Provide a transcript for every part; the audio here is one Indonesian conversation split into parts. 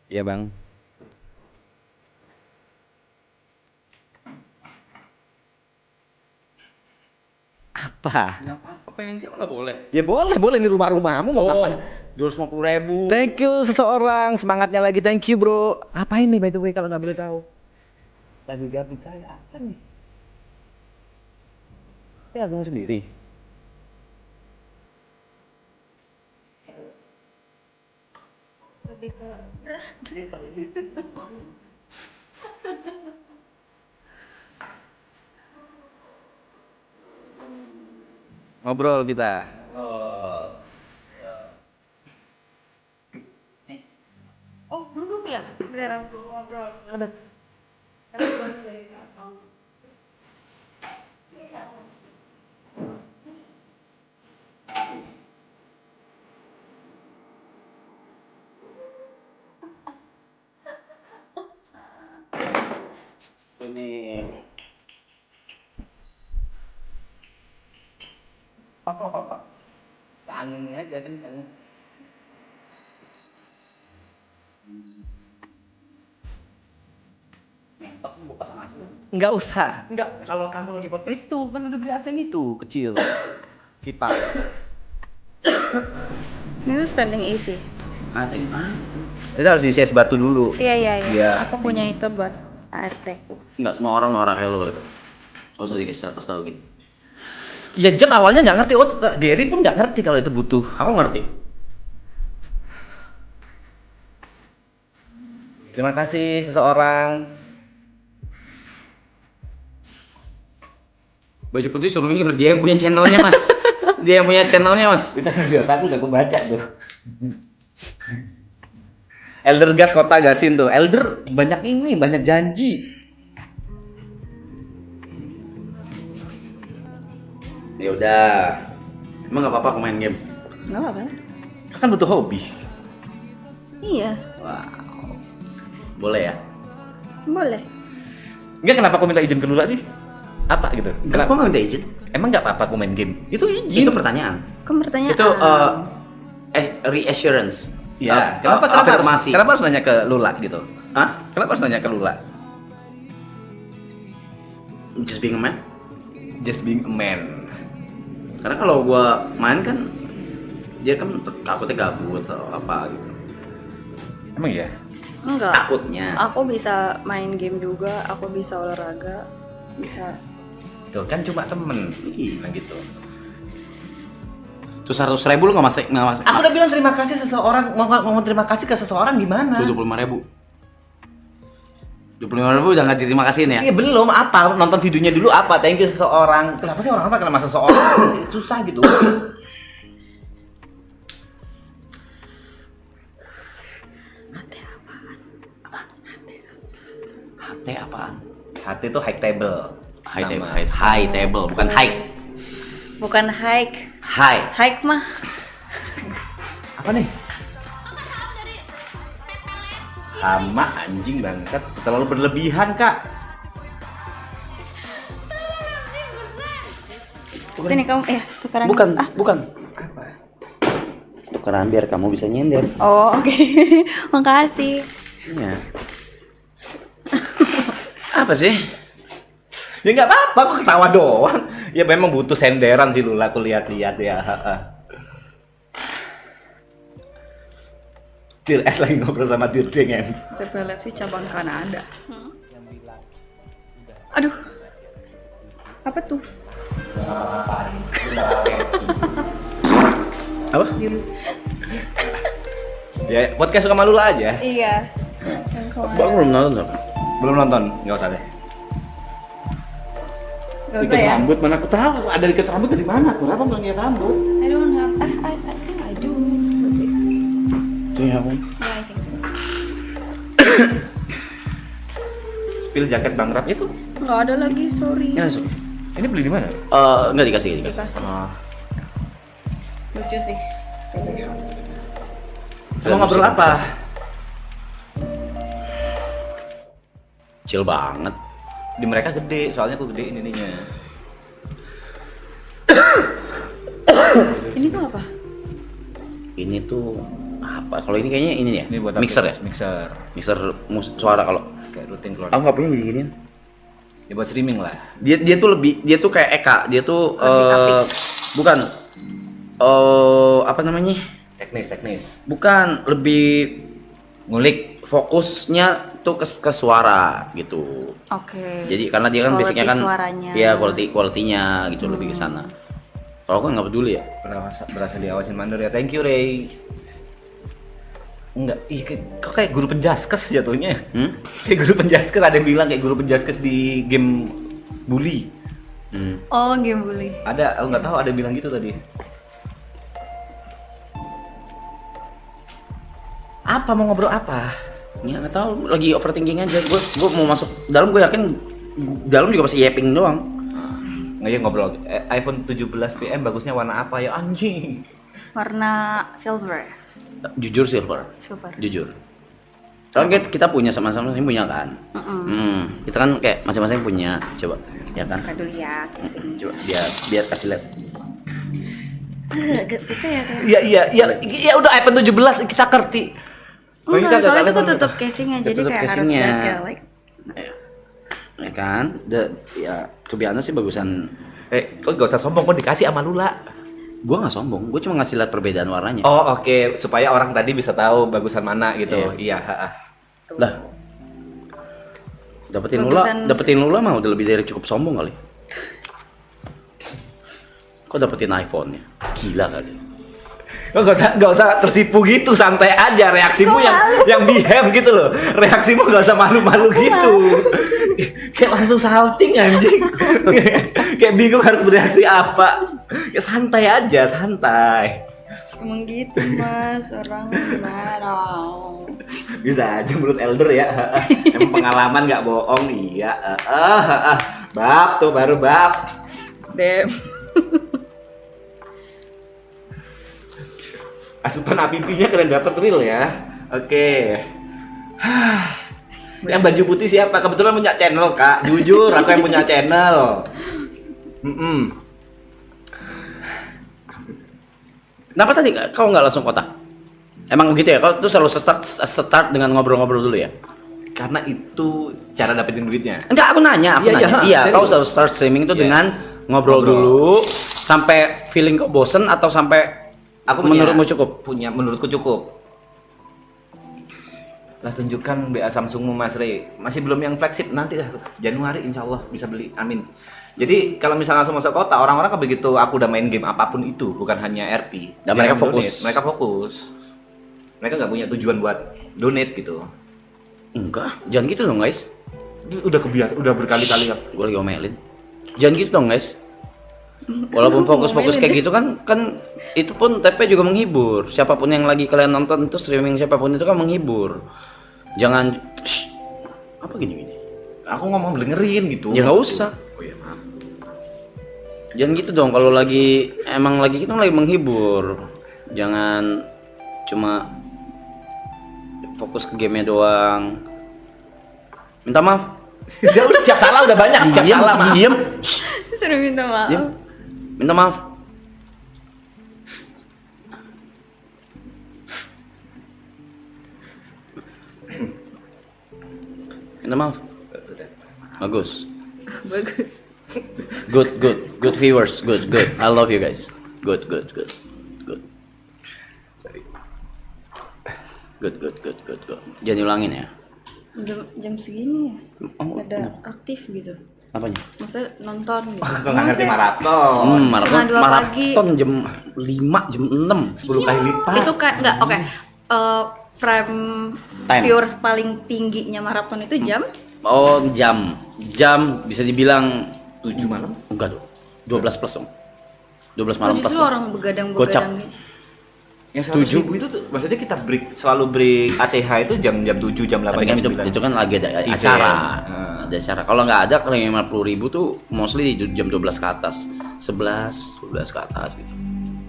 Iya bang. Apa? Nggak apa-apa, pengen siapa nggak boleh. Ya boleh, boleh ini rumahmu mau Oh, ngapain? 250.000. Thank you seseorang, semangatnya lagi, thank you bro. Apa ini by the way kalau nggak boleh tahu? Lagi gabung saya apa nih? Saya gabung sendiri. Ngobrol kita. Oh, Oh, duduk ya? Beneran ngobrol. Ada. ini apa? Angin aja kan. Mentok mau pasang AC. Nggak usah. Enggak, kalau kamu lagi podcast Itu kan udah beli AC itu kecil. Kipas. Ini tuh standing AC. ada gimana? Itu harus diisi es batu dulu. Iya, iya, iya. Iya. Aku punya itu buat ART. Enggak semua orang kayak lo gitu. Oh, tadi kita tahu gini. Ya Jack awalnya nggak ngerti, oh Gary pun nggak ngerti kalau itu butuh. Aku ngerti. Terima kasih seseorang. Baju putih suruh mikir dia yang punya channelnya, Mas. Dia yang punya channelnya, Mas. Kita aku udah kebaca tuh. Elder Gas Kota Gasin tuh. Elder banyak ini, banyak janji. Ya udah. Emang nggak apa-apa aku main game. Nggak apa-apa. Kan butuh hobi. Iya, Wow. Boleh ya? boleh. Enggak, kenapa aku minta izin ke Lula sih? Apa gitu? Enggak, gua nggak minta izin. Emang nggak apa-apa aku main game? Itu izin. Itu pertanyaan. Kan pertanyaan. Itu reassurance. Ya, Kenapa afirmasi? Kenapa harus nanya ke Lula gitu? Hah? Kenapa harus nanya ke Lula? Just being a man? Just being a man. Karena kalau gua main kan dia kan takutnya gabut atau apa gitu. Emang ya? Enggak. Takutnya. Aku bisa main game juga, aku bisa olahraga, bisa. Tuh kan cuma temen. Iya gitu. Terus 100.000 lu nggak masuk? Aku udah bilang terima kasih seseorang, ngomong terima kasih ke seseorang gimana? 25.000. 25.000 udah nggak terima kasihin ya? Iya belum, apa? Nonton videonya dulu apa? Thank you seseorang. Kenapa sih orang-orang kenapa seseorang? Susah gitu. HT apaan? HT itu high table. High table, bukan high. Bukan hike. High. Hike mah. Apa nih? Hama anjing bangsat, terlalu berlebihan kak. Sini kamu, tukeran. Bukan, Ah. bukan. Apa? Tukeran biar kamu bisa nyender. Oh, oke. Makasih. Iya. Apa sih? Ya nggak apa-apa, aku ketawa doang. Ya memang butuh senderan sih Lula, aku lihat-lihat ya. Til S lagi ngobrol sama Dirdengen. Epilepsi cabang Kanada. Aduh. Apa tuh? Apa? Ya podcast sama Lula aja. Iya. Yang kemarin. Bang belum nonton tuh. Belum nonton, nggak usah deh. Gak usah Ikat ya? rambut mana aku tahu? Ada ikat rambut dari mana? Kenapa nggak lihat rambut? I don't have. I think I do. Tuh ya, Bang. Yeah, I think so. Spill jaket Bang Rap itu. Nggak ada lagi, sorry. Ya, masuk. Ini beli di mana? Enggak dikasih. Dikasih. Oh. Lucu sih. Mau ngobrol apa? Chill banget. Di mereka gede, soalnya aku gedein ininya. Ini tuh apa? ini tuh apa? Kalau ini kayaknya ini ya. Ini buat mixer ya? Mixer. Mixer suara kalau Kayak rutin keluar. aku nggak punya gini. Ya buat streaming lah. Dia tuh kayak Eka. Dia tuh Lebih apik. bukan apa namanya? Teknis. Bukan, lebih Ngulik. fokusnya tuh ke suara gitu. Oke. Jadi karena dia kan Quality basicnya kan suaranya. iya quality-nya gitu lebih ke sana. Kalau aku nggak peduli ya. Berasa diawasin mandor ya. Thank you, Ray. Enggak, kok kayak guru penjaskes jatuhnya. Kayak guru penjaskes, ada yang bilang kayak guru penjaskes di game bully. Oh, game bully. Ada, aku nggak tahu ada yang bilang gitu tadi. Apa mau ngobrol apa? Ya nggak tahu, lagi overthinking aja. Gue mau masuk dalam, gue yakin dalam juga masih yapping doang. Nggak ya ngobrol. iPhone 17 PM bagusnya warna apa ya anjing? Warna silver. Jujur silver. Silver. Jujur. Soalnya kita punya sama-sama punya kan. Kita kan kayak masing-masing punya, coba ya kan. Buka dulu ya, casing. Coba biar kasih lihat. Gitu ya. Iya udah iPhone 17 kita ngerti. Enggak, soalnya itu tutup casingnya, jadi Tutup kayak harus casingnya. lihat kayak like. Ya kan? Ya, to be honest sih bagusan. Kok gak usah sombong, kok dikasih sama Lula. Gua nggak sombong, gue cuma ngasih lihat perbedaan warnanya. Oh oke, supaya orang tadi bisa tahu bagusan mana gitu. Iya. Lah, Bagusan- dapetin Lula mah udah lebih dari cukup sombong kali. Kok dapetin iPhone-nya? Gila kali. Lo gak usah tersipu gitu, santai aja reaksimu yang behave gitu loh. Reaksimu gak usah malu-malu gitu. Kayak langsung salting anjing. Kayak bingung harus bereaksi apa. Ya santai aja, santai. Emang gitu mas, orang marah. Bisa aja menurut elder ya. Emang pengalaman gak bohong, iya. Bab tuh baru bab. Dem. Asupan apipinya kalian dapat real ya. Oke. Yang baju putih siapa? Kebetulan punya channel kak. Jujur, aku yang punya channel. Kenapa tadi kau nggak langsung kota? Emang gitu ya? Kau tuh selalu start dengan ngobrol-ngobrol dulu ya? Karena itu cara dapetin duitnya. Enggak, aku nanya. Iya, kau selalu start streaming itu dengan ngobrol dulu sampai feeling kau bosen atau sampai menurutmu cukup? Menurutku cukup. Lah tunjukkan BA Samsungmu Mas Rey. Masih belum yang flagship, nanti lah Januari insya Allah bisa beli. Amin. Jadi kalau misalnya langsung masuk kota, orang-orang kan begitu aku udah main game apapun itu, bukan hanya RP. Dan jangan mereka fokus. donate. Mereka fokus. Mereka nggak punya tujuan buat donate gitu. Enggak, jangan gitu dong guys. Udah kebiasaan, udah berkali-kali. Gue lagi omelin. Jangan gitu dong guys. Walaupun fokus-fokus kayak gitu kan itu pun TP juga menghibur. Siapapun yang lagi kalian nonton itu streaming siapapun itu kan menghibur. Jangan apa gini. Aku ngomong dengerin gitu. Ya nggak usah. Oh ya maaf. Jangan gitu dong kalau lagi emang lagi kita lagi menghibur. Jangan cuma fokus ke gamenya doang. Minta maaf. Ya udah siap salah udah banyak. Siap salah maaf. Diem. Suruh minta maaf. Diem. Minta maaf. Minta maaf. Bagus. Bagus. Good viewers. Good. I love you guys. Good. Good. Jangan ulangin ya. Jam segini ya? Oh, Ada aktif gitu. Apanya? Maksudnya nonton gitu. Kok nggak ngerti maraton? Setengah dua pagi. Maraton jam 5, jam 6. 10 kali lipat. Itu kan enggak oke. Prime Time. viewers paling tingginya maraton itu jam Oh, jam bisa dibilang 7 malam. enggak tuh. 12 plus dong. 12 malam plus. justru orang begadang-begadang gitu. Yang 100.000 itu tuh, maksudnya kita selalu break ATH itu jam 7, jam 8, Tapi kan jam 9. itu kan lagi ada Event. acara. Ada acara. Kalau nggak ada kalau yang 50.000 tuh mostly di jam 12 ke atas. 11, 12 ke atas gitu.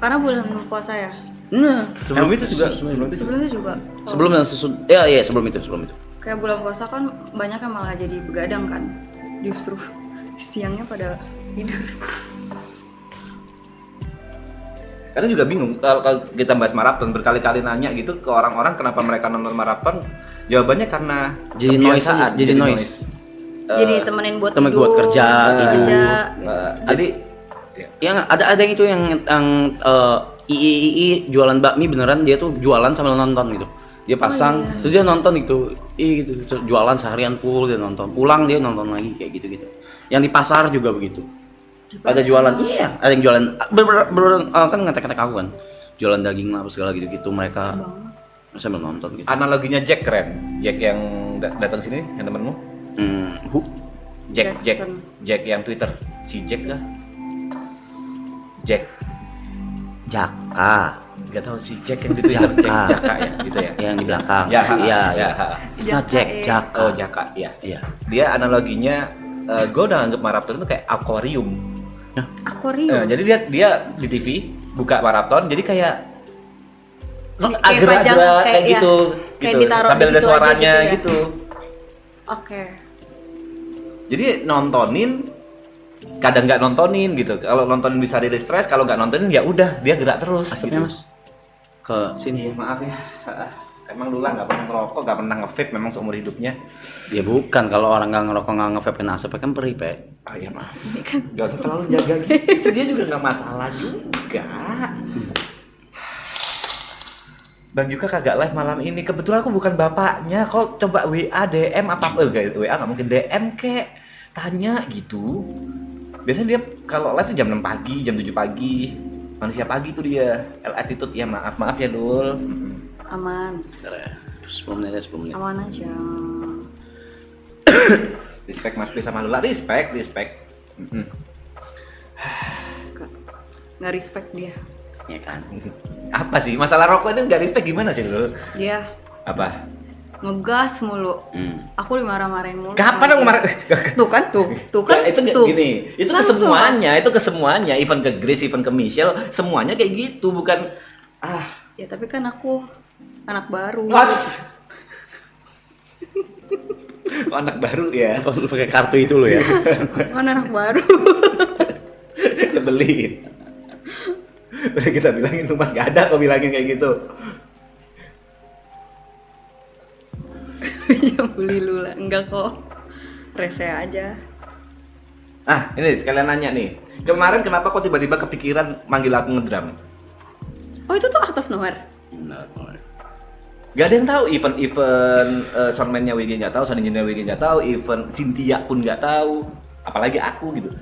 Karena bulan puasa ya. Nah, Sebelum itu juga. Sebelumnya juga. sebelum dan sebelum itu. Kayak bulan puasa kan banyak yang malah jadi begadang kan. Justru siangnya pada tidur. Kadang juga bingung kalau kita bahas maraton berkali-kali nanya gitu ke orang-orang kenapa mereka nonton maraton. Jawabannya karena Jadi noise aja, kebiasaan, jadi noise. Jadi temenin buat temen tidur, buat kerja, kerja, tidur. gitu. Jadi Yang ada yang itu yang II jualan bakmi beneran dia tuh jualan sambil nonton gitu. Dia pasang terus dia nonton gitu. Gitu. Terus jualan seharian full dia nonton. Pulang dia nonton lagi kayak gitu-gitu. Yang di pasar juga begitu. Ada jualan. Iya, ada yang jualan kan ngetek-ngetek aku kan. Jualan daging lah apa segala gitu-gitu mereka sambil nonton gitu. analoginya Jack keren. Jack yang datang sini, yang temenmu. Jack Jackson. Jack yang Twitter. Si Jack lah. Jack. Jaka Gak tahu si Jack yang di Twitter. Jaka. Jack Jaka ya, gitu ya. yang di belakang. Ya, Iya, ya, iya. It's not Jack, Jaka. Oh, Jaka, ya. Iya. Dia analoginya gue udah anggap maraton itu kayak akuarium. Akuarium. Jadi dia di TV buka maraton, jadi kayak Kayak gerak-gerak pajangan, kayak iya. gitu, Kayak gitu. ditaruh Sambil di ada situ aja suaranya gitu ya. gitu. Oke. Jadi nontonin, kadang nggak nontonin gitu. Kalau nontonin bisa rilis stres, kalau nggak nontonin ya udah dia gerak terus. Asapnya gitu. Mas ke sini. Maaf ya, emang Lula nggak pernah ngerokok, nggak pernah nge-vape memang seumur hidupnya. Ya bukan, kalau orang nggak ngerokok nggak nge-vape asap kan perih, Pe. Ah ya maaf, nggak usah terlalu jaga gitu sih, dia juga nggak masalah juga. Bang Yuka kagak live malam ini, kebetulan aku bukan bapaknya. Kau coba WA, DM apa WA nggak mungkin DM kek, tanya gitu. Biasanya dia kalau live tuh jam 6 pagi, jam 7 pagi. Manusia pagi tuh dia. Attitude ya maaf ya Dul. Aman. Bentar ya. 10 menit ya, 10 menit. Aman aja. Respect Mas Pri sama Lula, respect. Nggak respect dia. Ya kan. Apa sih masalah rokok ini nggak respect gimana sih Lul? Dia Apa? ngegas mulu. Aku dimarah-marahin mulu. Kapan sama dong dia. kemarin? Tuh kan tuh kan Nggak, itu nggak tuh. gini, itu ke Langsung. semuanya, even ke Grace, even ke Michelle, semuanya kayak gitu, bukan Ya tapi kan aku anak baru. Mas. Kok anak baru ya? Apa lu pakai kartu itu lo ya? Kan anak baru. Kebelin. Udah kita bilangin tuh Mas, gak ada kok bilangin kayak gitu. Ya beli Lula. Enggak kok. Rese aja. Ah, ini sekalian nanya nih. Kemarin kenapa kok tiba-tiba kepikiran manggil aku ngedrum? Oh itu tuh out of nowhere. Benar. Gak ada yang tahu, even soundman-nya WG nggak tahu, sound engineer WG nggak tahu, even Cynthia pun nggak tahu, apalagi aku gitu.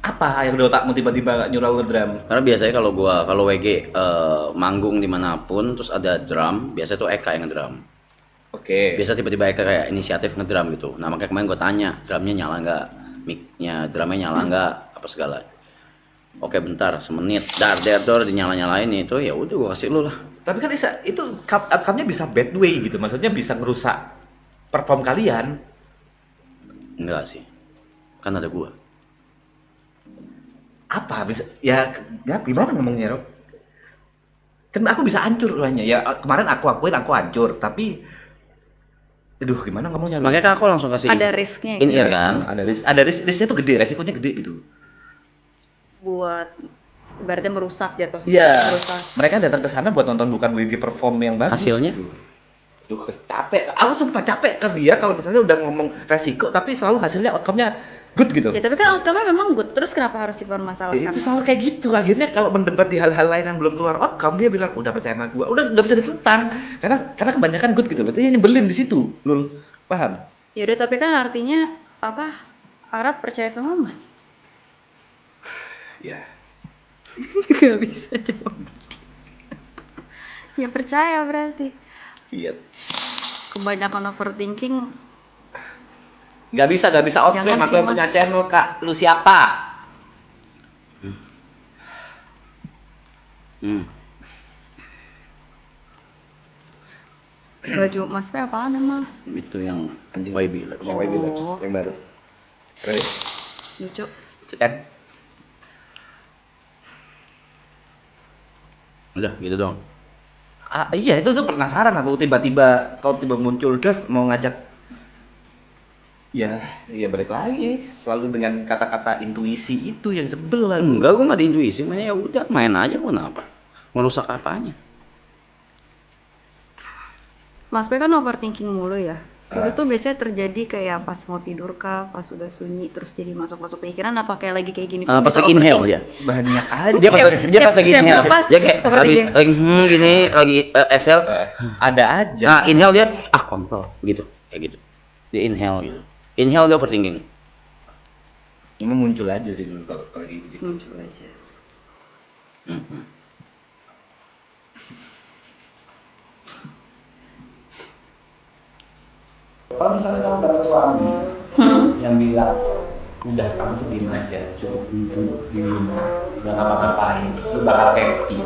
Apa yang di otakmu tiba-tiba nyuruh ngedrum? Karena biasanya kalau WG manggung dimanapun terus ada drum, biasanya tuh Eka yang ngedrum. Oke. Biasa tiba-tiba Eka kayak inisiatif ngedrum gitu. Nah makanya kemarin gue tanya, drumnya nyala nggak, mic-nya, drumnya nyala nggak, apa segala. Oke bentar, semenit, dar dinyala-nyalain itu, ya udah gue kasih lu lah. Tapi kan itu outcome-nya bisa bad way gitu, maksudnya bisa ngerusak perform kalian. Enggak sih, kan ada gua. Apa bisa? Ya gimana ngomongnya Rob? Kan aku bisa hancur lainnya. Ya kemarin aku akuin aku hancur, tapi aduh gimana ngomongnya? Makanya kan aku langsung kasih Ada risknya in gitu. ear kan. Risknya tuh gede, resikonya gede itu. Buat berarti merusak jatuh. Iya. Merusak. Mereka datang ke sana buat nonton bukan WG perform yang bagus. Hasilnya? Gitu. Duh, capek. Aku sumpah capek kan dia kalau misalnya udah ngomong resiko tapi selalu hasilnya outcome-nya good gitu. Ya tapi kan outcome-nya memang good. Terus kenapa harus dipermasalahkan? Itu selalu kayak gitu. Akhirnya kalau mendebat di hal-hal lain yang belum keluar outcome dia bilang udah percaya sama gua. Udah nggak bisa ditentang. Karena kebanyakan good gitu. Berarti dia nyebelin di situ. Lul. Paham? Ya udah tapi kan artinya apa? Arab percaya sama Mas. Ya. Gak bisa jawab. Ya percaya berarti. Iya. Kebanyakan overthinking. Nggak bisa outframe. Jangan Aku sih, yang punya Mas. channel Kak. Lu siapa? Baju Mas P apaan emang? Itu yang YB lah. Yang YB Labs, Oh. yang baru. Keren. Lucu. Kan? Udah gitu dong. Ah, iya itu tuh penasaran aku tiba-tiba kau tiba muncul terus mau ngajak. Ya, iya balik lagi selalu dengan kata-kata intuisi itu yang sebel lah. Enggak, gua nggak ada intuisi, makanya ya udah main aja gua kenapa. Merusak apanya? Mas P kan overthinking mulu ya. Itu tuh biasanya terjadi kayak pas mau tidur kah, pas udah sunyi terus jadi masuk-masuk pikiran apa kayak lagi kayak gini. Pas bisa lagi inhale overthinking? ya. Banyak aja. Dia pas lagi inhale. Pas Dia kayak overthinking. lagi gini, lagi exhale. Ada aja. Nah, inhale dia kontol gitu. Kayak gitu. Dia inhale gitu. Inhale dia overthinking. Ini muncul aja sih dulu kalau gitu. Muncul aja. Kalau misalnya kamu dapat suami yang bilang udah kamu tuh diem aja, cukup di rumah, udah ngapa-ngapain, lu bakal happy.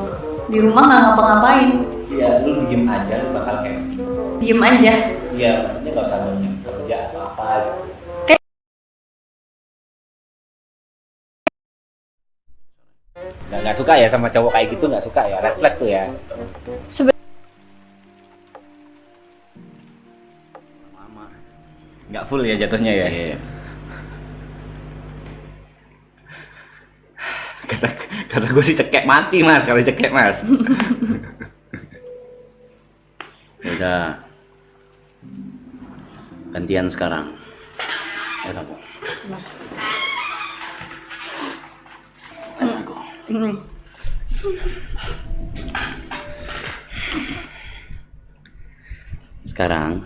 Di rumah nggak ngapa-ngapain, Iya, lu diem aja, lu bakal happy. diem aja. Iya, maksudnya gak usah banyak kerja atau apa gitu. Nggak suka ya sama cowok kayak gitu, nggak suka ya, red flag tuh ya. Nggak full ya jatuhnya ya. Iya. Kata gue sih cekek mati mas, kalau cekek mas. Udah. Gantian sekarang. Ya kamu. Aku. Sekarang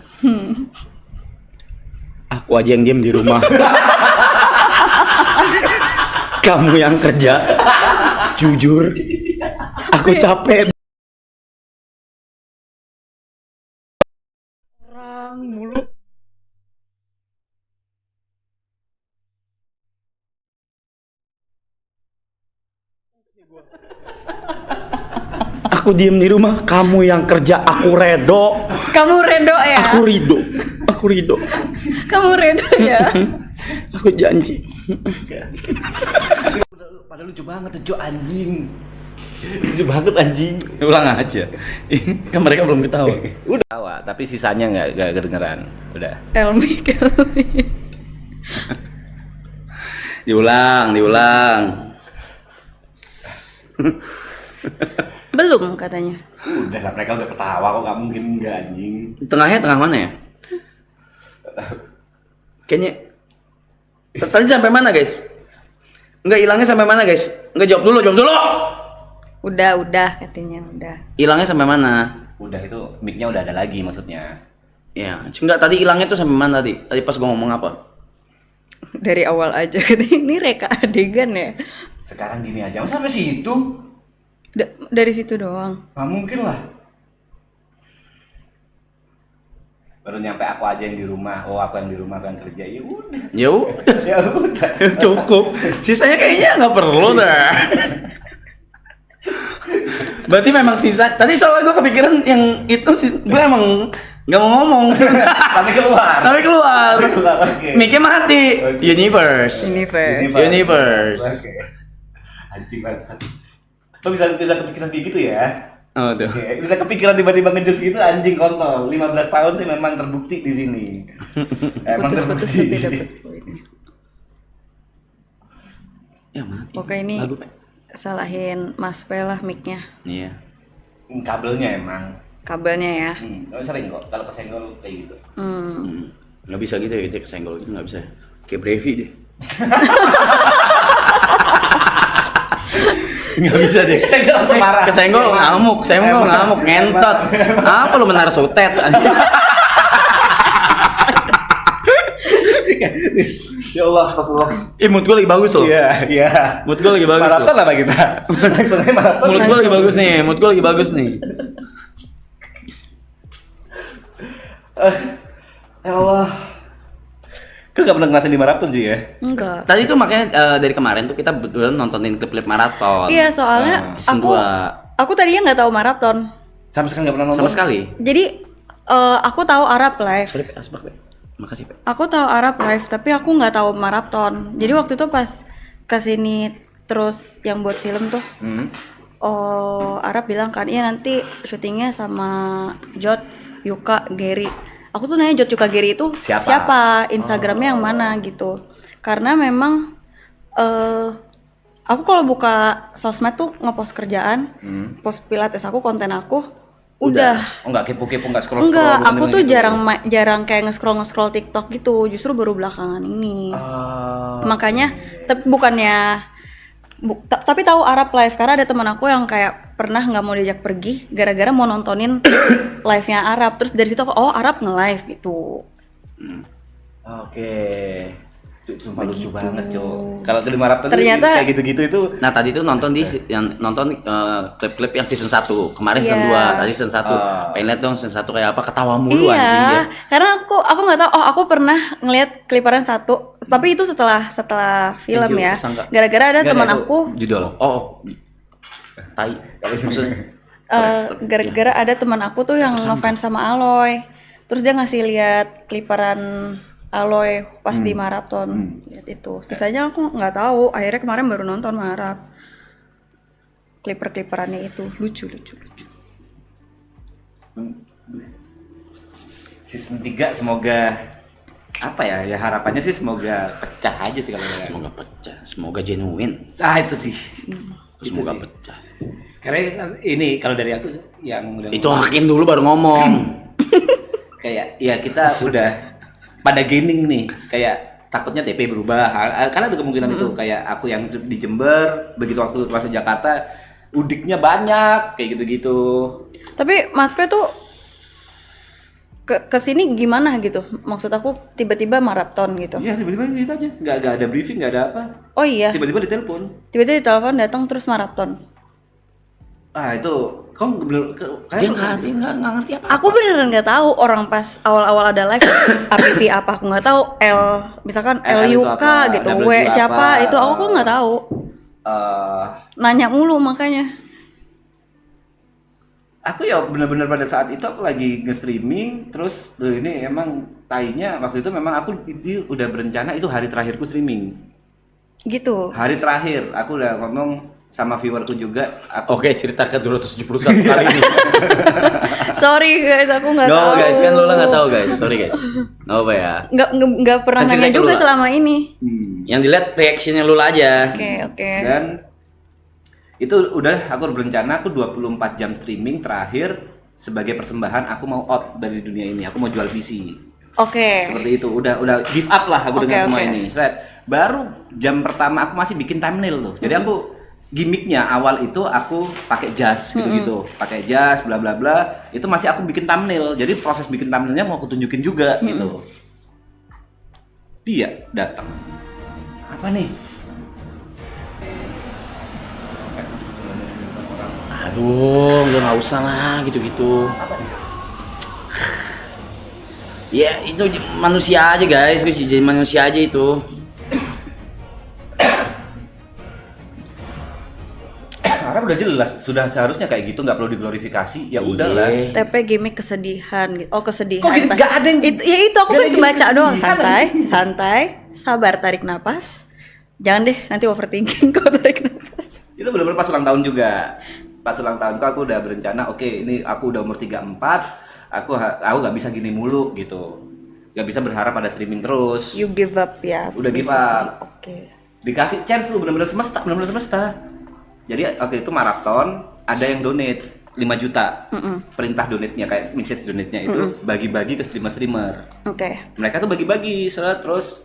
aku aja yang diem di rumah. Kamu yang kerja. Jujur, aku capek. Orang mulu. Aku diem di rumah, kamu yang kerja, aku redo. Kamu redo ya? Aku rido. Aku rido. Kamu redo ya? Aku janji. Padahal lucu banget tuh anjing. Lucu banget anjing. Ulang aja. Kan mereka belum ketawa. Udah tawa, tapi sisanya nggak kedengeran. Udah. Elmi. Diulang. Belum katanya. Udah lah, mereka udah ketawa kok, nggak mungkin nggak anjing. Tengah mana ya? Kayaknya tadi sampai mana, guys? Enggak, hilangnya sampai mana, guys? Enggak, jawab dulu. Udah katanya udah. Hilangnya sampai mana? Udah itu mic-nya udah ada lagi maksudnya. Ya, enggak, tadi hilangnya tuh sampai mana tadi? Tadi pas gua ngomong apa? Dari awal aja katanya ini reka adegan ya. Sekarang gini aja, masa sampai situ? Dari situ doang. Nggak mungkin lah. Baru nyampe aku aja yang di rumah, aku yang di rumah, aku yang kerja, ya udah. Ya udah. Cukup. Sisanya kayaknya nggak perlu dah. Berarti memang sisa. Tadi soalnya gue kepikiran yang itu sih, gue emang nggak mau ngomong. Tapi keluar. Oke. Mic-nya mati. Oke. Universe. Oke. Anjing bangsat. Lo bisa kepikiran kayak gitu ya? Oh tuh. Oke, bisa kepikiran tiba-tiba ngejus gitu anjing kontol. 15 tahun sih memang terbukti di sini. Emang Putus-putus terbukti. tapi dapet poinnya. Ya mati. Oke ini Lagu, salahin Mas P lah mic-nya. Iya. Kabelnya emang. Kabelnya ya. Sering kok kalau kesenggol kayak gitu. Nggak bisa gitu ya, kita kesenggol gitu nggak bisa. Kayak Brevi deh. Nggak bisa deh. Kesenggol ngamuk, ngentot. Apa lu menaruh sotet? Ya Allah, astagfirullah. Mood gue lagi bagus loh. Iya. Mood gue lagi bagus loh. Maraton apa kita? Langsungnya maraton. Mood gue lagi bagus nih. Ya Allah. Kau gak pernah ngerasain di maraton sih ya? Enggak. Tadi tuh makanya dari kemarin tuh kita betulan nontonin klip-klip maraton. Iya soalnya season aku tadinya nggak tahu maraton. Sama sekali gak pernah nonton? Sama sekali. Jadi aku tahu Arab live. Sorry, Pe, asbak, Pe. Makasih, Pe. Aku tahu Arab live tapi aku nggak tahu maraton. Jadi waktu itu pas kesini terus yang buat film tuh, Arab bilang kan, iya nanti syutingnya sama Jot, Yuka, Gary. Aku tuh nanya Jot, Yuka, Gary itu siapa? Instagramnya yang mana gitu. Karena memang Aku kalau buka sosmed tuh ngepost kerjaan, post pilates aku, konten aku, udah. Oh nggak kepo-kepo, nggak scroll-scroll? Enggak, bukan aku yang tuh gitu. jarang kayak nge-scroll TikTok gitu. Justru baru belakangan ini. Makanya tapi bukannya tapi tahu Arab live karena ada teman aku yang kayak pernah nggak mau diajak pergi gara-gara mau nontonin live-nya Arab. Terus dari situ aku Arab nge-live gitu. Oke. Sumpah lucu banget, Cok. Kalau di maraton Ternyata- kayak gitu-gitu itu Nah tadi tuh nonton klip-klip yang season 1. Kemarin season Iya. 2, tadi season 1. Pengen lihat dong season 1 kayak apa, ketawa mulu anjing Iya, dia. karena aku nggak tahu. Aku pernah ngeliat kliparan satu, tapi itu setelah film ya. tersangka. Gara-gara ada Nggak, teman itu aku, judul. Tai. Maksudnya gara-gara ada teman aku tuh yang ngefans sama Aloy. Terus dia ngasih lihat kliparan Aloy pas di maraton, lihat itu. Sisanya aku nggak tahu. Akhirnya kemarin baru nonton Marap. Kliper-kliperannya itu lucu. Season 3 semoga apa ya harapannya sih semoga pecah aja sih kalau semoga pecah, semoga genuine, itu sih. semoga sih. pecah. Karena kan ini kalau dari aku yang udah Itu Hakim dulu baru ngomong. kayak ya kita udah pada gaming nih, kayak takutnya TP berubah karena ada kemungkinan itu kayak aku yang di Jember begitu waktu masuk Jakarta udiknya banyak kayak gitu-gitu. Tapi Mas P tuh ke sini gimana gitu? Maksud aku tiba-tiba maraton gitu. Iya tiba-tiba gitu aja, nggak ada briefing, nggak ada apa, Oh iya, tiba-tiba ditelepon. tiba-tiba ditelepon datang terus maraton. Itu kamu belum Dia nggak ngerti apa. Aku beneran nggak tahu orang pas awal-awal ada live APP apa aku nggak tahu misalkan L itu LUK apa, gitu W W itu siapa apa, itu aku nggak tahu, nanya mulu makanya. aku ya benar-benar pada saat itu aku lagi nge-streaming terus ini emang tainya waktu itu memang aku itu udah berencana itu hari terakhirku streaming. Gitu. Hari terakhir aku udah ngomong sama viewerku juga aku Oke, cerita ke 271 kali ini. Sorry guys, aku nggak tahu. No guys, kan Lola nggak tahu guys. Sorry guys. Nggak apa ya. Nggak pernah Kan nanya cerita ke juga Lula. selama ini. Yang dilihat reaksinya Lola aja. Oke. dan itu udah aku berencana aku 24 jam streaming terakhir sebagai persembahan aku mau out dari dunia ini, aku mau jual PC. Oke. Seperti itu, udah give up lah aku Oke, dengan semua oke. ini. Baru jam pertama aku masih bikin thumbnail loh. Jadi aku gimmicknya awal itu aku pakai jas gitu-gitu, pakai jas bla bla bla. Itu masih aku bikin thumbnail. Jadi proses bikin thumbnailnya mau aku tunjukin juga gitu. Dia datang. Apa nih? Aduh, udah nggak usah lah gitu-gitu. Ya itu manusia aja guys, jadi manusia aja itu. Karena udah jelas, sudah seharusnya kayak gitu, nggak perlu diglorifikasi. Ya udahlah. Iya. TP gimmick kesedihan gitu. Oh kesedihan. Kok gitu? Nggak ada yang- itu aku nggak ada kan yang baca doang, kesedihan santai, sabar, tarik napas. Jangan deh nanti overthinking kalau tarik napas. Itu benar-benar pas ulang tahun juga. Pas ulang tahunku aku udah berencana, oke, ini aku udah umur 34, aku nggak bisa gini mulu gitu. Nggak bisa berharap pada streaming terus. You give up ya. Udah give basically. up. Oke. Dikasih chance tuh benar-benar semesta. Jadi waktu itu maraton ada yang donate 5 juta. Perintah donate-nya kayak message donate-nya itu bagi-bagi ke streamer-streamer. Oke. Mereka tuh bagi-bagi, terus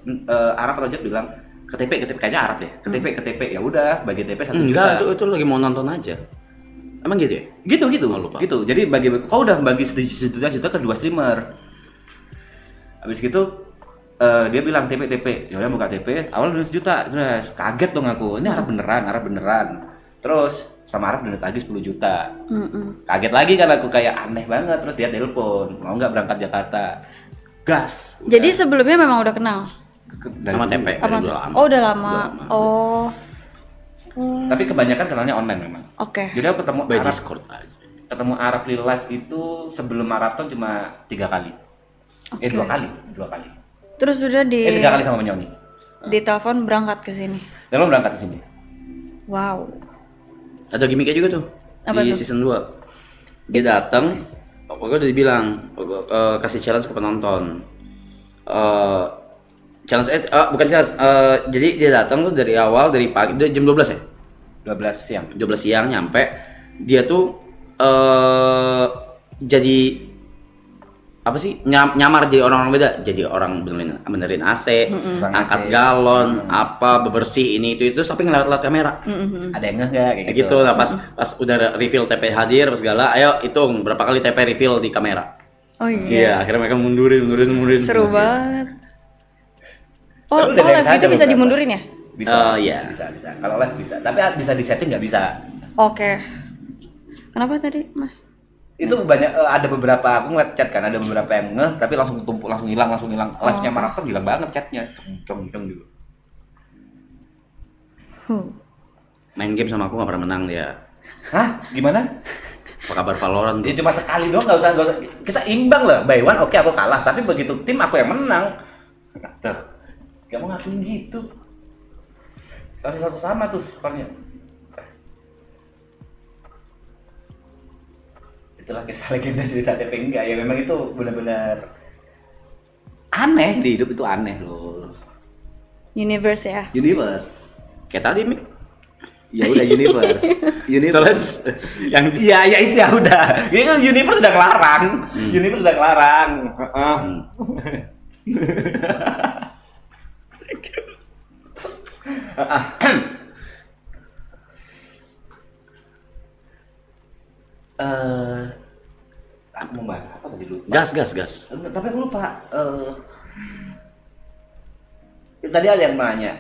Arab atau Jack bilang KTP kayaknya Arab deh. KTP ya udah bagi TP 1 juta. Enggak, itu lagi mau nonton aja. Emang gitu ya? Gitu Oh, lupa. gitu. Jadi bagi kau udah bagi sejuta ke 2 streamer. Habis gitu dia bilang TP. Ya udah buka TP, awal udah 1 juta. Terus kaget dong aku. Ini Arab beneran. Terus sama Arab donate lagi 10 juta. Kaget lagi kan aku kayak aneh banget. Terus dia telepon, mau nggak berangkat Jakarta? Gas. Jadi sebelumnya memang udah kenal. Dari Sama dulu. TP. Apa? Udah lama. Oh udah lama. Oh. Tapi kebanyakan kenalnya online memang. Oke. Jadi aku ketemu By Arab, Discord aja. ketemu Arab real life itu sebelum maraton cuma 3 kali. 2 kali. Terus sudah 3 kali sama Menyoni. di telepon berangkat ke sini. Dan lo berangkat ke sini. Wow. Ada gimmicknya juga tuh. Apa di tuh? season 2. Dia datang, pokoknya udah dibilang kasih challenge ke penonton. Challenge bukan challenge. Jadi dia datang tuh dari awal dari pagi, dari jam 12 ya? 12 siang. 12 siang nyampe, dia tuh jadi apa sih nyamar jadi orang beda, jadi orang benerin AC, angkat galon, apa bebersih ini itu sampai ngeliat kamera. Ada yang nggak kayak Gitu. Nah, pas udah reveal TP hadir pas segala, ayo hitung berapa kali TP reveal di kamera. Oh iya. Iya, akhirnya mereka mundurin. Seru banget. Oh, Lu udah live dance aja gitu bisa beberapa. dimundurin ya? Bisa. Iya. Bisa. Kalau live bisa, tapi bisa disetting nggak bisa. Oke. Kenapa tadi, Mas? Itu banyak ada beberapa aku ngeliat chat kan, ada beberapa yang ngeh tapi langsung tumpuk, langsung hilang. Live-nya Marathon gila banget chatnya. Cong gitu. Main game sama aku gak pernah menang dia. Hah? Gimana? Apa kabar Valorant Ya tuh? cuma sekali doang, nggak usah. Kita imbang lah, by one oke aku kalah, tapi begitu tim aku yang menang. Tuh, gak mau ngakuin gitu. Kasih satu sama tuh skornya. Itulah kisah legenda cerita TP enggak ya, memang itu benar-benar aneh di hidup itu, aneh loh. Universe ya. Universe. Kayak tadi Mik. Ya udah universe. Soalnya yang Ya itu ya udah. Ini kan universe udah ngelarang. Universe udah ngelarang. Heeh. Aku mau bahas apa tadi lupa. gas. Tapi aku lupa. Tadi ada yang nanya,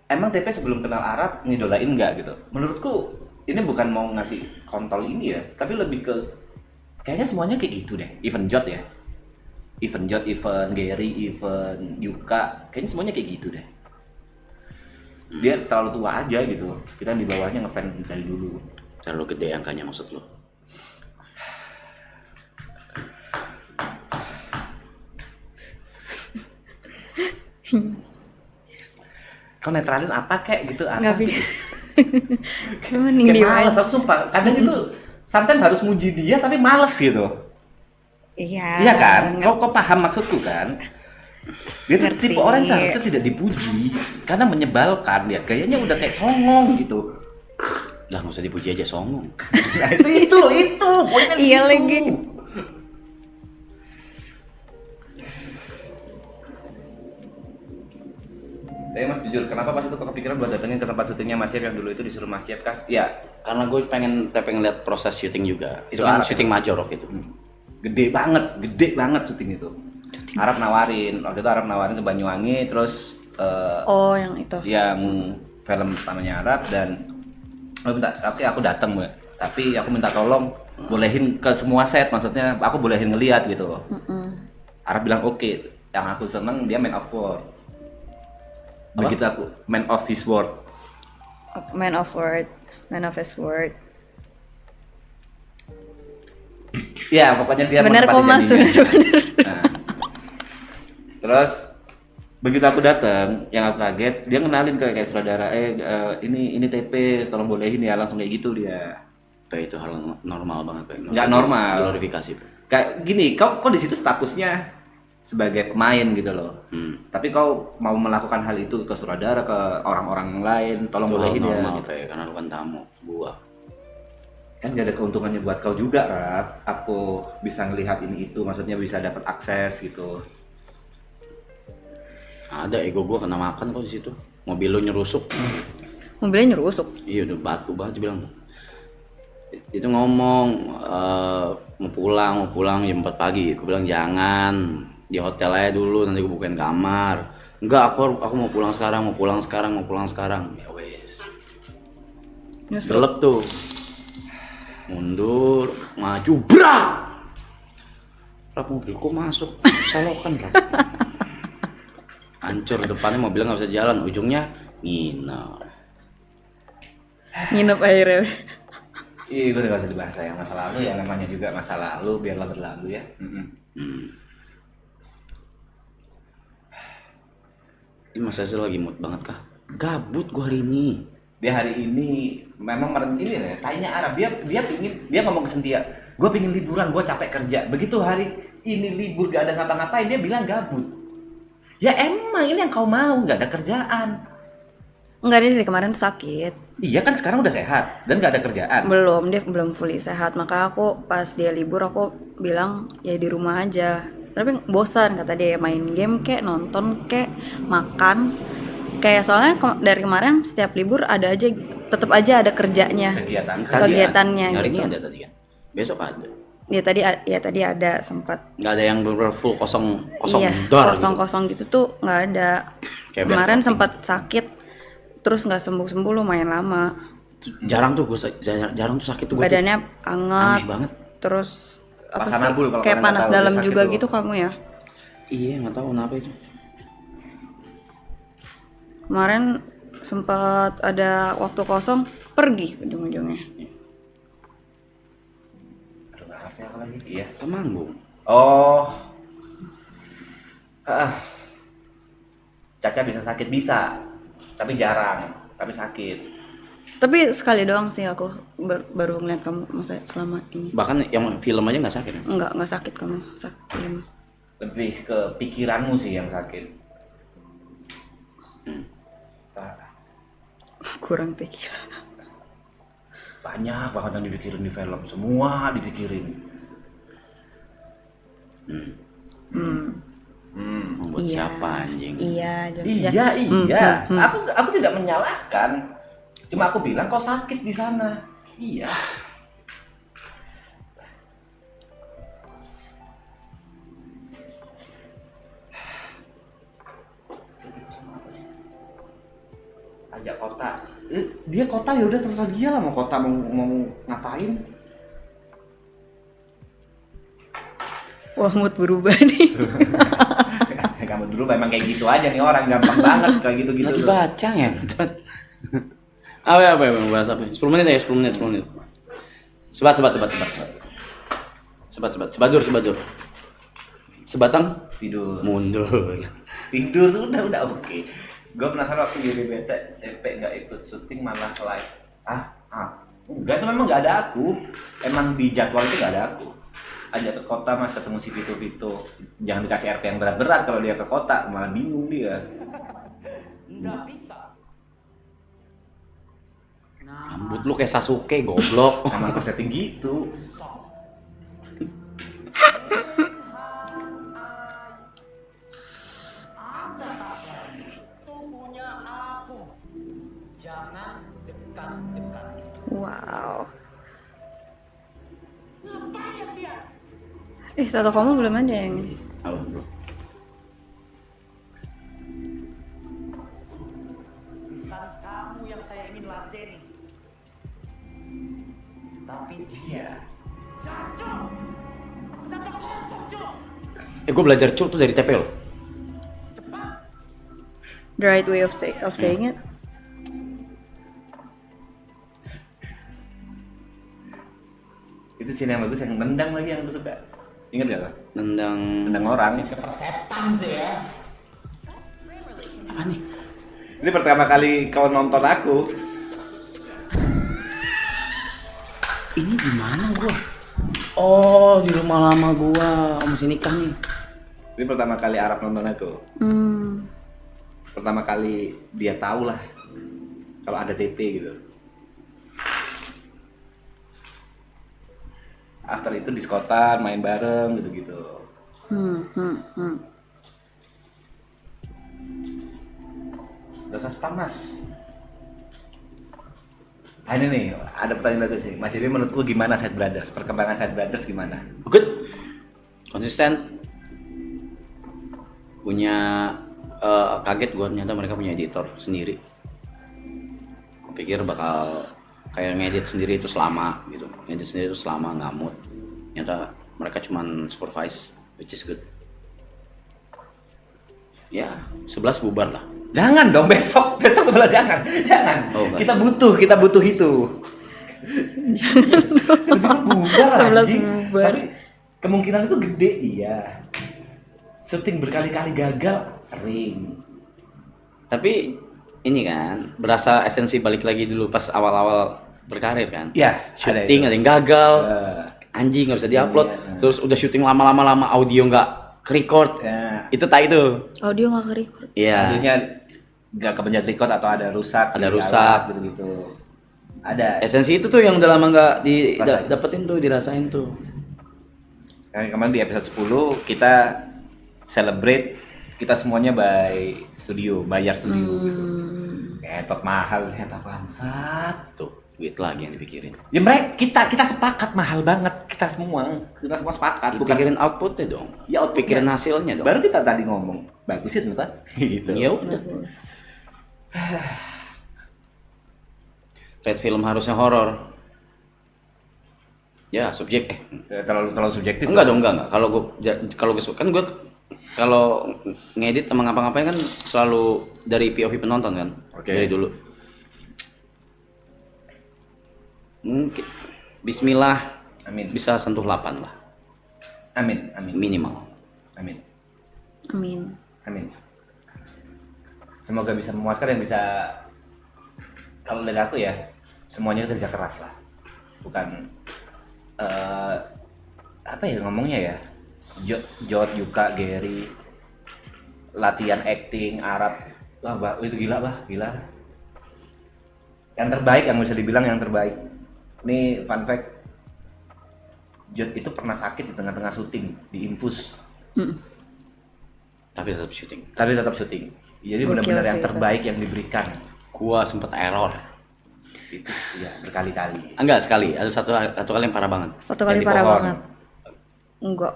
emang TP sebelum kenal Arab ngidolain nggak gitu? Menurutku ini bukan mau ngasih kontol ini ya, tapi lebih ke kayaknya semuanya kayak gitu deh. Even Jot ya, even Gary, even Yuka, kayaknya semuanya kayak gitu deh. Dia terlalu tua aja gitu. Kita yang di bawahnya ngefans dari dulu. terlalu gede angkanya maksud lo. Kau netralin apa kek gitu? Apa? Nggak bisa. Kayak mending Kayak diem males, aja. aku sumpah. Kadang itu sometimes harus muji dia tapi males gitu. Iya. Iya kan? nggak- Kau paham maksudku kan? Dia tuh Ngerti. tipe orang yang seharusnya tidak dipuji karena menyebalkan dia. Kayaknya udah kayak songong gitu. Lah nggak usah dipuji aja songong. Nah itu loh itu. Poinnya di Iya situ. lagi. Tapi Mas jujur, kenapa pas itu kau kepikiran buat datengin ke tempat syutingnya Mas Yap yang dulu itu disuruh Mas Yap kah? Iya, Karena gue pengen ngeliat proses syuting juga. Itu Itu kan Arab syuting major waktu itu. gede banget syuting itu. Arab nawarin, waktu itu Arab nawarin ke Banyuwangi, terus Oh, yang itu. yang film pertamanya Arab dan oke aku datang Mbak. Tapi aku minta tolong bolehin ke semua set, maksudnya aku bolehin ngeliat gitu. Arab bilang oke, yang aku seneng dia man of war. Begitu aku man of his word. Man of word. Man of his word. Ya pokoknya dia Bener kok menepati Mas, janjinya. bener. Nah, terus begitu aku datang, yang aku kaget dia ngenalin ke kayak saudara, ini TP, tolong bolehin ya, langsung kayak gitu dia. Pak, itu hal normal banget Pak. Nggak normal. Glorifikasi Pak. Kayak gini, kau di situ statusnya sebagai pemain gitu loh. Tapi kau mau melakukan hal itu ke saudara, ke orang-orang lain, tolong Itu hal bolehin ya. normal Gitu. Pak, karena lu kan tamu gua. Kan gak ada keuntungannya buat kau juga, Rap. Aku bisa ngelihat ini itu, maksudnya bisa dapat akses gitu. Ada ego gua kena makan kok di situ. Mobil lu nyerusuk. Mobilnya nyerusuk. Iya udah batu banget bilang. Itu ngomong mau pulang jam 4 pagi. Aku bilang jangan, di hotel aja dulu nanti gue bukain kamar. Enggak, aku mau pulang sekarang. Ya wes. Gelap tuh. Mundur, maju, brak. Rap mobilku masuk, selokan Rap. Hancur depannya mobilnya nggak bisa jalan, ujungnya nginep. Nginep akhirnya. Ih, gue udah gak usah dibahas ya masa lalu ya, namanya juga masa lalu, biarlah berlalu ya. Ini Mas Hasil lagi mood banget kah? Gabut gua hari ini. Dia hari ini memang ini ya, tanya Arab, dia ngomong ke Sentia, gue pingin liburan, gue capek kerja. Begitu hari ini libur gak ada ngapa-ngapain, dia bilang gabut. Ya emang ini yang kau mau, gak ada kerjaan. Enggak, dia dari kemarin tuh sakit. Iya kan sekarang udah sehat dan gak ada kerjaan. Dia belum fully sehat. Maka aku pas dia libur aku bilang ya di rumah aja. Tapi bosan kata dia, main game kek, nonton kek, makan. Kayak soalnya dari kemarin setiap libur ada aja, tetap aja ada kerjanya. Kegiatannya Hari gitu. ini ada tadi kan. Besok ada. Ya tadi ada sempat. Nggak ada yang bener full kosong Iya, dar kosong gitu tuh nggak ada. Kayak Kemarin bad sempat sakit, terus nggak sembuh lumayan lama. Jarang tuh gue jarang tuh sakit tuh gue. Badannya hangat. Aneh banget. Terus apa sih? Pasanabul kalau Kayak kalian panas nggak tahu, dalam dia sakit juga tuh. gitu kamu ya. Iya nggak tahu kenapa itu. Kemarin sempat ada waktu kosong, pergi ujung-ujungnya. Aduh, maafnya apa lagi? Iya. Ke manggung. Oh. Caca bisa sakit bisa, tapi jarang, tapi sakit. Tapi sekali doang sih aku baru ngeliat kamu masa selama ini. Bahkan yang film aja nggak sakit. Enggak sakit kamu, sakit. Lebih ke pikiranmu sih yang sakit. Kurang pikir. Banyak banget yang dipikirin di film, semua dipikirin. Buat siapa anjing? Iya, Iya. Aku tidak menyalahkan. Cuma aku bilang kau sakit di sana. Iya. Ajak kota. Dia kota ya udah terserah dia lah, mau kota mau ngapain. Wah, mood berubah nih. Kamu dulu memang kayak gitu aja nih orang, gampang banget kayak gitu-gitu. Lagi baca ya. Apa bahas apa? 10 menit ya, 10 menit. Sebat. Sebadur. Sebatang Tidur. mundur. Tidur tuh udah oke. Gue penasaran waktu di BBT TP nggak ikut syuting malah live. Enggak, itu memang nggak ada aku. Emang di jadwal itu nggak ada aku. Ajak ke kota mas, ketemu si Vito. Jangan dikasih RP yang berat-berat kalau dia ke kota, malah bingung dia. Rambut lu kayak Sasuke goblok. Emang aku setting gitu. Wow. Tato kamu belum ada yang ini. Apa bro? Kamu yang saya ingin ladeni. Tapi dia Gue belajar cuk tuh dari TP lo. The right way of saying it. Itu scene yang bagus, yang nendang lagi yang aku suka. Ingat gak lo? Nendang orang. setan sih ya. apa nih? Ini pertama kali kau nonton aku. Ini di mana gua? Oh, di rumah lama gua. Masih nikah nih. Ini pertama kali Arab nonton aku. Pertama kali dia tahu lah kalau ada TP gitu. After itu diskotan, main bareng gitu-gitu. Udah saspam mas. Ini nih, ada pertanyaan bagus sih. Mas Iri, menurut lu gimana Side Brothers? Perkembangan Side Brothers gimana? Good. Konsisten. Punya kaget gua ternyata mereka punya editor sendiri. Gua pikir bakal kayak ngedit sendiri itu selama gitu. Ngedit sendiri itu selama ngamut. Ternyata mereka cuman supervise, which is good. Ya, 11 bubar lah. Jangan dong, besok 11 jangan. Oh, enggak. Kita butuh itu. Bubar 11 anjing. bubar. Tapi kemungkinan itu gede, iya. Syuting berkali-kali gagal, sering. Tapi ini kan berasa esensi balik lagi dulu pas awal-awal berkarir kan. Iya, Syuting ada yang gagal. Anjing nggak bisa diupload. Iya. Terus udah syuting lama audio nggak ke-record. Ya. Itu tak itu. Audio nggak ke-record. Iya. Akhirnya nggak kepencet record atau ada rusak, Ada di rusak. alat gitu-gitu. Ada. Esensi itu tuh yang udah lama nggak Rasain. dapetin tuh, dirasain tuh. Kemarin di episode 10 kita celebrate kita semuanya by studio, bayar studio gitu. Ngetot mahal ternyata bangsat. Tuh, duit lagi yang dipikirin. Ya mereka kita sepakat mahal banget, kita semua sepakat. Bukan Pikirin outputnya dong. Ya, outputnya. Pikirin hasilnya dong. baru kita tadi ngomong bagus sih ternyata gitu. Ya udah. Red film harusnya horor. Ya, subjek Terlalu subjektif. enggak dong, enggak. Kalau gue kan gue kalau ngedit sama ngapa-ngapain kan selalu dari POV penonton kan. Oke. Dari dulu. Mungkin bismillah Amin. bisa sentuh 8 lah Amin. minimal. Amin. Amin. Amin. Semoga bisa memuaskan dan bisa, kalau dari aku ya, semuanya kerja keras lah. Bukan apa ya ngomongnya ya? Jod, Yuka, Gary, latihan acting, Arab. Wah, itu gila, gila. Yang terbaik, yang bisa dibilang yang terbaik. Ini fun fact. Jod itu pernah sakit di tengah-tengah syuting, di infus. Tapi tetap syuting. Tapi tetap syuting. Jadi Gokil benar-benar yang sih itu. terbaik yang diberikan. Gua sempet error. Itu ya berkali-kali. Enggak, sekali. Ada satu kali yang parah banget. Satu kali Yang di parah pohon. banget. Enggak.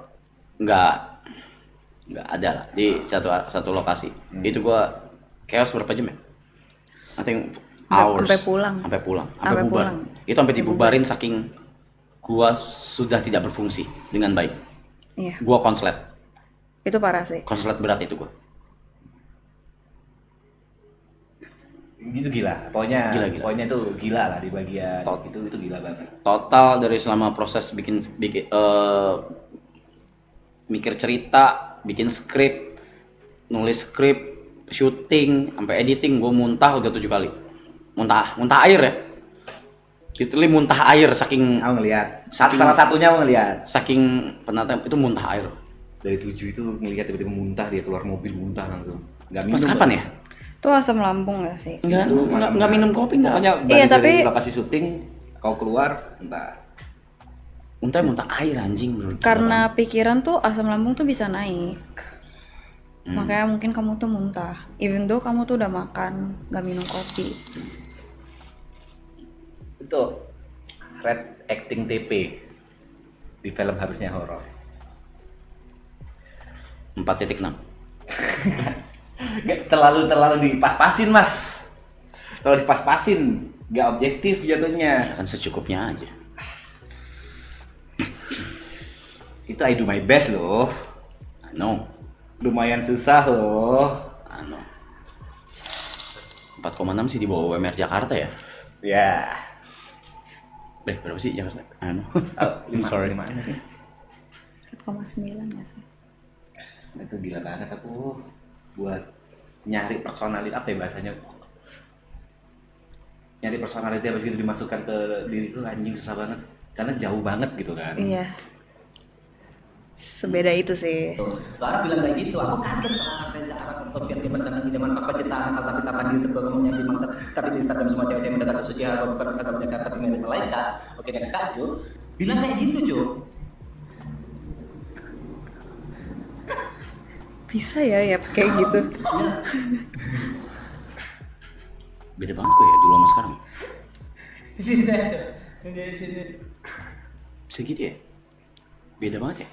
Enggak ada lah di satu lokasi. Itu gua chaos berapa jam ya? I think hours. Sampai pulang. Sampai pulang. Sampai Sampai bubar. pulang. Itu sampai dibubarin saking gua sudah tidak berfungsi dengan baik. Iya, Gua konslet. itu parah sih. Konslet berat itu gua. Gitu gila. Pokoknya Gila. pokoknya itu gila lah di bagian Tot. itu gila banget. Total dari selama proses bikin mikir cerita, bikin skrip, nulis skrip, syuting, sampai editing, gue muntah udah 7 kali. Muntah air ya. Literally muntah air saking Aku ngelihat. Saking- Salah satunya aku ngelihat. saking penata itu muntah air. Dari 7 itu ngelihat tiba-tiba muntah, dia keluar mobil muntah langsung. Enggak minum. Pas kapan ya? Itu asam lambung gak sih? Enggak minum kopi enggak. Pokoknya Iya, balik dari tapi- lokasi syuting kau keluar entah. Muntah air anjing bro. Karena pikiran tuh asam lambung tuh bisa naik. Makanya mungkin kamu tuh muntah. Even though kamu tuh udah makan, gak minum kopi. Itu red acting TP di film harusnya horor. 4.6. Gak terlalu dipas-pasin, Mas. Terlalu dipas-pasin, gak objektif jatuhnya. Kan secukupnya aja. Itu I do my best loh. No. Lumayan susah loh. 4,6 sih di bawah UMR Jakarta ya. Ya. Berapa sih Jakarta? Oh, I'm sorry. 4,9 gak sih? Itu gila banget aku buat nyari personality apa ya bahasanya. Nyari personality habis gitu dimasukkan ke diri itu anjing susah banget. Karena jauh banget gitu kan. Iya. Sebeda itu sih. Suara bilang kayak gitu, aku kaget sama Reza Arab untuk yang dimas dan idaman apa penciptaan akal tapi kapan diri terbangunnya di mangsa tapi di Instagram semua cewek-cewek mendekat sesuci hal berasa punya sehat tapi mirip malaikat. Oke next kak Ju, bilang kayak gitu Ju. Bisa ya kayak gitu. Beda banget kok ya dulu sama sekarang. Di sini di sini. Bisa gitu ya? Beda banget ya?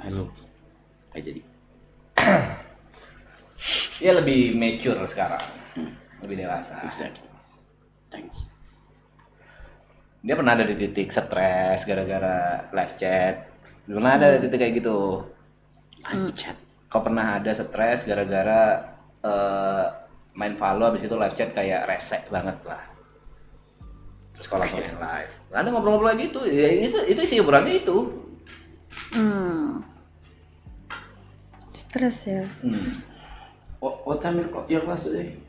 Halo. Kayak jadi. Ya lebih mature sekarang. Lebih dewasa. Exactly. Thanks. Dia pernah ada di titik stres gara-gara live chat. Pernah ada di titik kayak gitu. Live chat. Kau pernah ada stres gara-gara main Valo habis itu live chat kayak resek banget lah. Terus kalau langsung live. Ada ngobrol-ngobrol gitu. Ya itu sih hiburannya itu. Stres ya. What time your class today?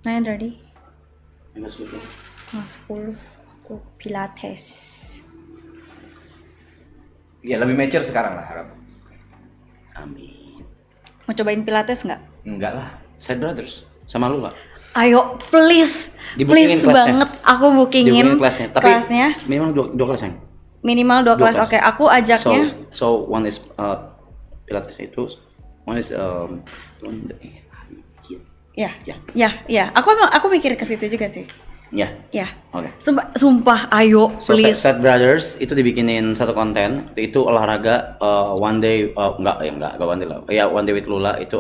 9:30 Enggak sulit. setengah 10 aku pilates. Ya lebih mature sekarang lah harap. Amin. Mau cobain pilates nggak? Enggak lah. Side Brothers sama lu, Pak. Ayo, please, Dibooking please kelasnya. banget, aku bookingin Dibooking kelasnya. Tapi kelasnya minimal dua kelas yang. minimal 2 kelas. Oke, aku ajaknya. So one is Pilates itu, one is Ya, Ya. ya. Aku mikir ke situ juga sih. ya. Ya. Oke. Sumpah, ayo, So please. Side Brothers itu dibikinin satu konten, itu olahraga one day enggak one day lah. Ya one day with Lula itu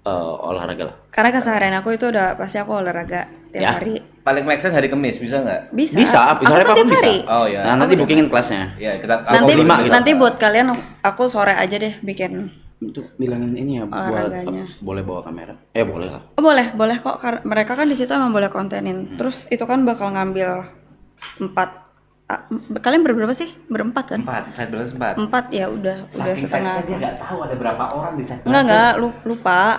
olahraga lah. Karena keseharian aku itu udah pasti aku olahraga tiap Ya. hari. Paling make sense hari Kamis bisa nggak? Bisa. Bisa, Aku hari kan apapun tiap bisa. hari. Oh ya. Nah, nanti bookingin kelasnya. Ya kita Nanti aku lima gitu. nanti buat kalian aku sore aja deh bikin. Itu bilangin ini ya buat Olahraganya. boleh bawa kamera. Boleh lah. Oh, boleh kok. Mereka kan di situ emang boleh kontenin. Terus itu kan bakal ngambil 4. Kalian berberapa sih? Berempat kan? 4, side balance 4. 4 ya udah setengah. Dia nggak tahu ada berapa orang di side Enggak, lupa.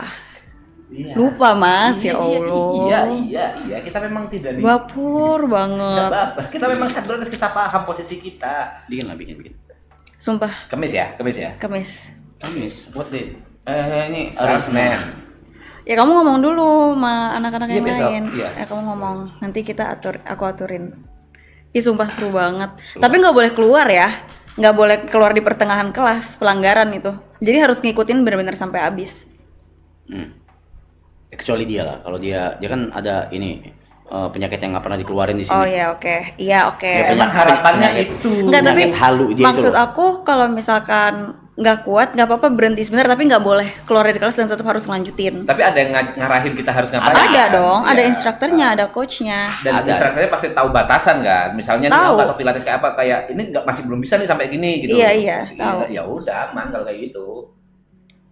Iya. Lupa Mas, ya Iya, Allah. Iya. Kita memang tidak di. Bapur Nggak banget. apa-apa. Kita memang side balance, kita paham posisi kita. Bikin lah, bikin. Sumpah, Kamis ya. Kamis. Kamis, what day? Ini Hari Senin. Ya kamu ngomong dulu sama anak-anak Iya, yang besok. lain. Iya. Kamu ngomong. Nanti aku aturin. Ih, sumpah seru banget. Tapi nggak boleh keluar ya. Nggak boleh keluar di pertengahan kelas, pelanggaran itu. Jadi harus ngikutin benar-benar sampai habis. Kecuali dia lah, kalau dia kan ada ini penyakit yang nggak pernah dikeluarin di sini. Oh ya, oke. Iya, oke. Ya, Emang harapannya itu. Enggak, tapi penyakit halu dia maksud itu loh. aku kalau misalkan nggak kuat, nggak apa-apa berhenti sebentar, tapi nggak boleh keluar dari kelas dan tetap harus ngelanjutin. Tapi ada yang ngarahin kita harus ngapain? Ada dong, ada Iya. instrukturnya, ada coachnya. Dan Ada. instrukturnya pasti tahu batasan kan. Misalnya nih Tahu. aku atau pilates kayak apa, kayak ini masih belum bisa nih sampai gini gitu. Iya, tahu. Ya udah aman kalau kayak gitu.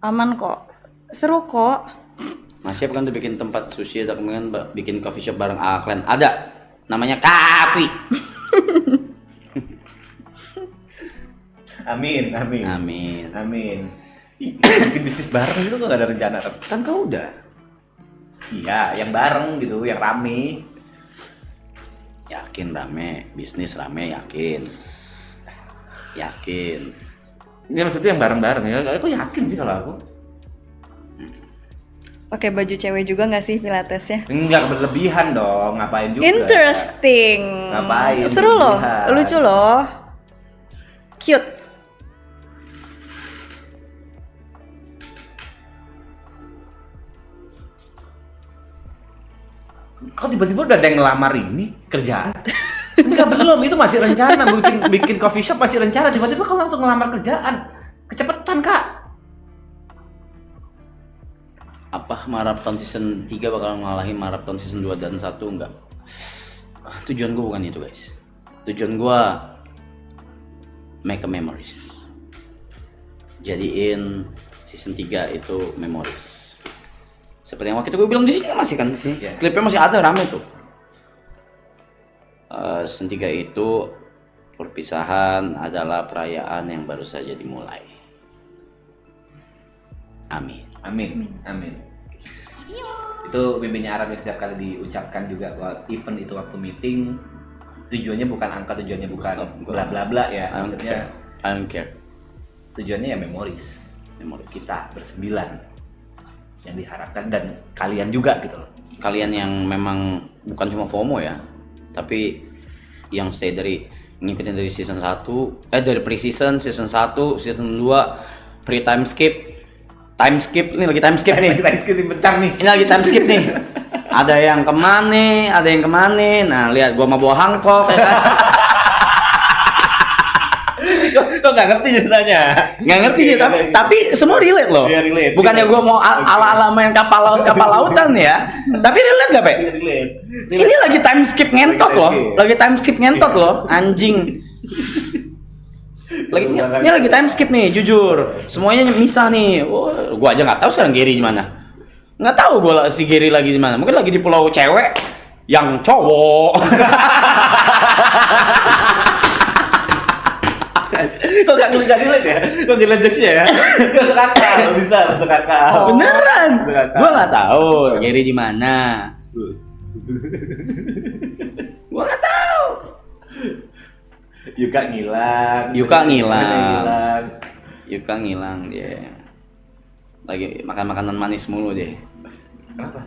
Aman kok, seru kok. Masih kan tuh bikin tempat sushi atau kemudian bikin coffee shop bareng Aklen. Ada namanya Kafi. Amin. Amin. Bikin bisnis bareng gitu kok gak ada rencana. Kan kau udah. Iya, yang bareng gitu, yang rame. Yakin rame, bisnis rame yakin. Ini maksudnya yang bareng-bareng ya. Aku yakin sih kalau aku. Pakai baju cewek juga nggak sih pilatesnya? Enggak berlebihan dong, ngapain juga. Interesting. Ngapain? Seru loh, Berlebihan. lucu loh, cute. Kok tiba-tiba udah ada yang ngelamar ini kerjaan? Enggak, belum, itu masih rencana. bikin coffee shop masih rencana, tiba-tiba kau langsung ngelamar kerjaan. Kecepatan, Kak. Apa Marathon season 3 bakal ngalahin Marathon season 2 dan 1? Enggak. Tujuan gue bukan itu, guys. Tujuan gue make a memories. Jadiin season 3 itu memories. Seperti yang waktu itu gue bilang di sini masih kan sih. Yeah. Klipnya masih ada, rame tuh. Season 3 itu perpisahan adalah perayaan yang baru saja dimulai. Amin. Itu bimbingnya Arab yang setiap kali diucapkan juga event itu waktu meeting, tujuannya bukan angka, tujuannya bukan bla bla bla ya. I Maksudnya don't care. tujuannya ya memories kita bersembilan yang diharapkan dan kalian juga gitu loh. Kalian yang memang bukan cuma FOMO ya, tapi yang stay dari ngikutin dari season 1, dari pre-season, season 1, season 2, pre-time skip, time skip, ini lagi time skip nih. Kita ikutin pencang nih. Ini lagi time skip nih. Ada yang kemana, nah lihat gua mau bawa Hancock ya kan. Kok nggak ngerti ceritanya? Nggak ngerti nih, tapi semua relate loh. Iya, relate. Bukannya gua mau ala-ala main kapal lautan ya, tapi relate gak, Pe? Relate. Ini lagi time skip ngentot loh, anjing. Ini lagi time skip nih, jujur. Semuanya misah nih. Oh, gua aja nggak tahu sekarang Gary di mana. Nggak tahu gua si Gary lagi di mana. Mungkin lagi di pulau cewek yang cowok. Kok nggak relate ya? Kok relate jokesnya ya? Masuk akal, bisa masuk akal. Beneran. Masuk akal. Gua nggak tahu Gary di mana. Gua nggak tahu. Yuka ngilang. Yuka ngilang dia. Lagi makan makanan manis mulu dia. Kenapa?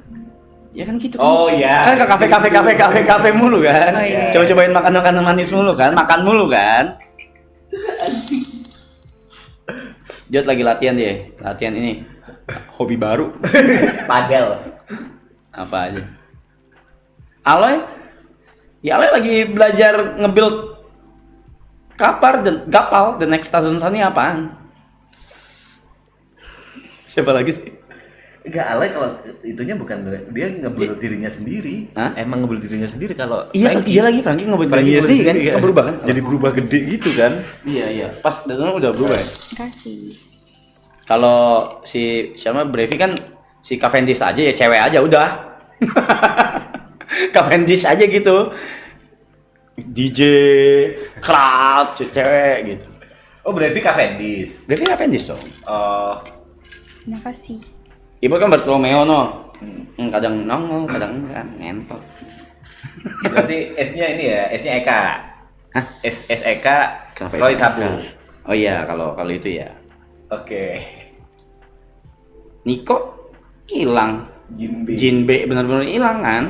Ya kan gitu. Oh iya. Kan ke kafe mulu kan. Oh, iya. Coba-cobain makan makanan manis mulu kan, makan mulu kan. Jod lagi latihan dia. Latihan ini. Hobi baru. Padel. Apa aja? Aloy? Ya Aloy lagi belajar nge-build Gapal, the next Tazun Sunny apaan? Siapa lagi sih? Enggak, Alay kalau itunya bukan dia ngebuild dirinya sendiri. Hah? Emang ngebuild dirinya sendiri kalau Iya lagi Frankie ngebuat Frankie dirinya sendiri kan? iya. Kan berubah kan? Jadi berubah gede gitu kan. Iya. Pas dan udah berubah ya. Kasih. Kalau si siapa Brevi kan si Cavendish aja ya cewek aja udah. Cavendish aja gitu. DJ, crowd, cewek gitu. Oh, berarti Cavendish. Brevi Cavendish dong. Oh, Makasih. Ibu kan Bartolomeo no. Kadang nongol, kadang enggak, ngentot. berarti S-nya ini ya, S-nya Eka. Hah? S Eka Kenapa Roy S-nya Sabu. Eka? Oh iya, kalau itu ya. Oke. Niko hilang. Jin B. Jin B benar-benar hilang kan?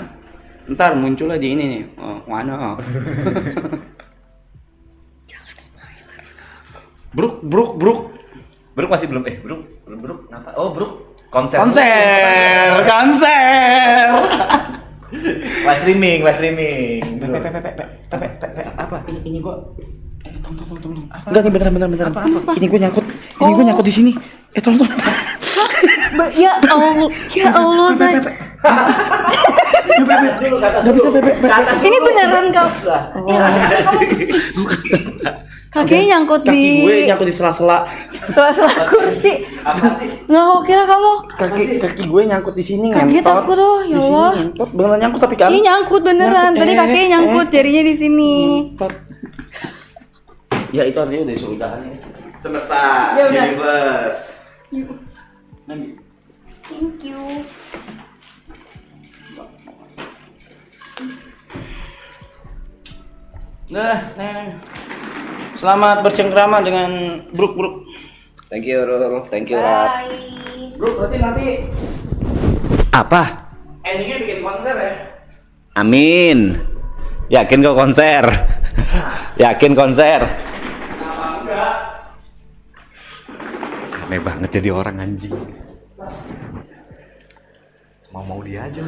Ntar munculnya di ini nih. Oh, mana? Jangan spoiler. Bruk. Bruk masih belum Bruk kenapa? Oh, Bruk konser. Live streaming. Apa? Ini gua tolong. Enggak nih beneran. Ini gua nyangkut di sini. Tolong. Ya Allah, Zak. Enggak bisa Bebe. Ini beneran kau. Kakinya nyangkut Kaki di gue nyangkut di sela-sela. kursi. Nggak, kau kira kamu? Kaki gue nyangkut di sini Kaki ngentot. takut tuh, ya Di sini Allah. ngentot, beneran nyangkut tapi kan. Ini nyangkut beneran. Tadi kakinya nyangkut, jarinya di sini. Ngentot. Ya itu artinya udah sudahan ya. Semesta Ya udah. Universe. Thank you. Nah. Selamat bercengkrama dengan Bruk. Thank you, Rul. Thank you, Rat. Bye. Bruk, berarti nanti Apa? endingnya bikin konser ya? Amin. Yakin kau konser? Yakin konser? Aneh banget jadi orang anjing. Mau dia aja.